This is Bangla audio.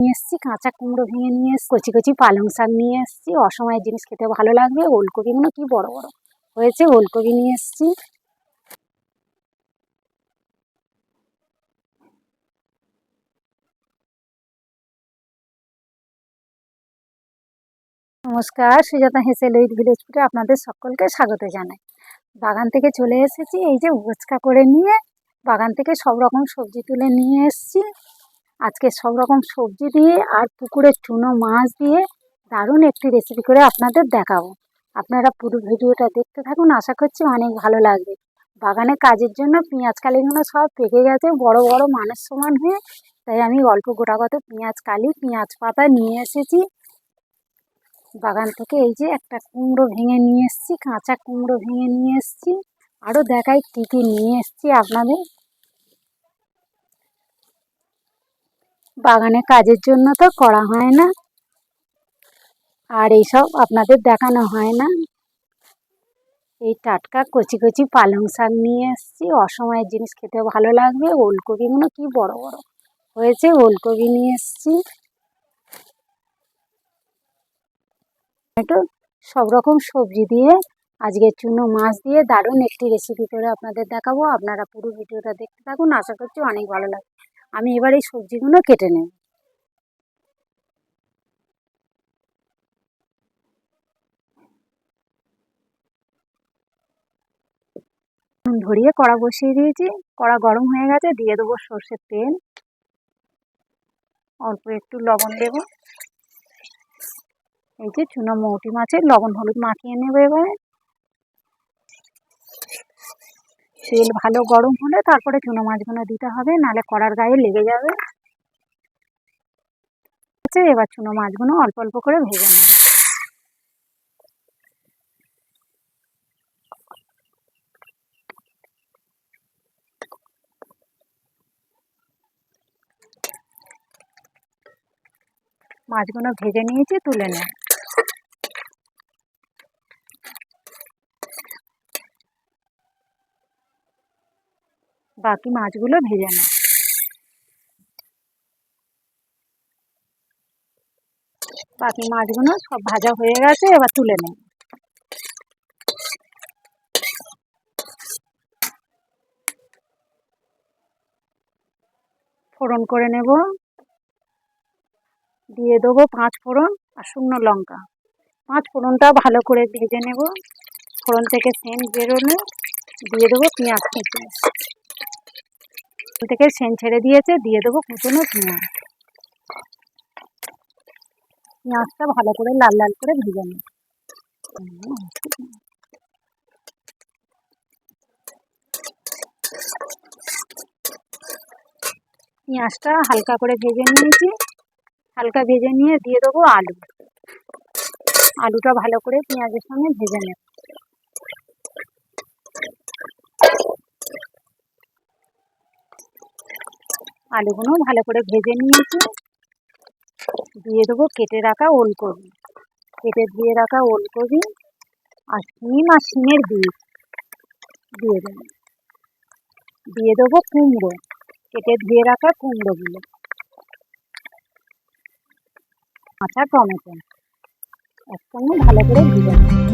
নিয়ে এসেছি কাঁচা কুমড়ো ভেঙে নিয়ে এসেছি, কচি কচি পালং শাক নিয়ে এসেছি। অসময়ের জিনিস খেতে ভালো লাগবে। ওলকপিগুলো কি বড় বড় হয়েছে, ওলকপি নিয়ে এসেছি। নমস্কার, সুজাতা হেসেল উইথ ভিলেজ ফুডে আপনাদের সকলকে স্বাগত জানাই। বাগান থেকে চলে এসেছি, এই যে উচকা করে নিয়ে বাগান থেকে সব রকম সবজি তুলে নিয়ে এসেছি। আজকে সব রকম সবজি দিয়ে আর পুকুরের চুনো মাছ দিয়ে দারুণ একটি রেসিপি করে আপনাদের দেখাবো। আপনারা পুরো ভিডিওটা দেখতে থাকুন, আশা করছি অনেক ভালো লাগবে। বাগানে কাজের জন্য পেঁয়াজ কালিগুলো সব পেকে গেছে, বড় বড় মানুষ সমান হয়ে, তাই আমি অল্প গোটাগত পেঁয়াজ কালি পেঁয়াজ পাতা নিয়ে এসেছি বাগান থেকে। এই যে একটা কুমড়ো ভেঙে নিয়ে এসেছি, কাঁচা কুমড়ো ভেঙে নিয়ে এসেছি। আরও দেখাই কী কী নিয়ে এসেছি আপনাদের। বাগানে কাজের জন্য তো করা হয় না, আর এইসব আপনাদের দেখানো হয় না। এই টাটকা কচি কচি পালং শাক নিয়ে এসেছি। অসময়ের জিনিস খেতে ভালো লাগবে। ওলকপিগুলো কি বড় বড় হয়েছে, ওলকপি নিয়ে এসেছি। একটু সব রকম সবজি দিয়ে আজকে চুনো মাছ দিয়ে দারুণ একটি রেসিপি করে আপনাদের দেখাবো। আপনারা পুরো ভিডিওটা দেখতে থাকুন, আশা করছি অনেক ভালো লাগবে। আমি এবার এই সবজিগুলো কেটে নেব। ধরিয়ে কড়া বসিয়ে দিয়েছি, কড়া গরম হয়ে গেছে, দিয়ে দেবো সর্ষের তেল, অল্প একটু লবণ দেব। এই যে চুনো মৌটি মাছের লবণ হলুদ মাখিয়ে নেবো। এবারে তেল ভালো গরম হলে তারপরে চুনো মাছগুলো দিতে হবে, নাহলে কড়ার গায়ে লেগে যাবে। এবার চুনো মাছগুলো অল্প অল্প করে ভেজে নেব। মাছগুলো ভেজে নিয়েছি, তুলে নেব। বাকি মাছগুলো ভেজে নেব। বাকি মাছগুলো সব ভাজা হয়ে গেছে, এবার তুলে নেব। ফোড়ন করে নেব, দিয়ে দেবো 5 ফোড়ন আর শুকনো লঙ্কা। 5 ফোড়নটা ভালো করে ভেজে নেব। ফোড়ন থেকে সেন্ট বেরোলে দিয়ে দেবো পেঁয়াজ কুচি। থেকে সেন্ট ছেড়ে দিয়েছে, দিয়ে দেবো কুচনো পেঁয়াজ। পেঁয়াজটা ভালো করে লাল লাল করে ভেজে নেব। পেঁয়াজটা হালকা করে ভেজে নিয়েছি। হালকা ভেজে নিয়ে দিয়ে দেবো আলু। আলুটা ভালো করে পেঁয়াজের সঙ্গে ভেজে নেব। আলুগুলো ভালো করে ভেজে নিয়েছি, দিয়ে দেবো কেটে রাখা ওলকপি। কেটে দিয়ে রাখা ওলকপি আর শিমের বীজ দিয়ে দেবো। দিয়ে দেবো কুমড়ো, কেটে ধুয়ে রাখা কুমড়োগুলো, কাঁচা টমেটো একসঙ্গে ভালো করে ভেজে নেব।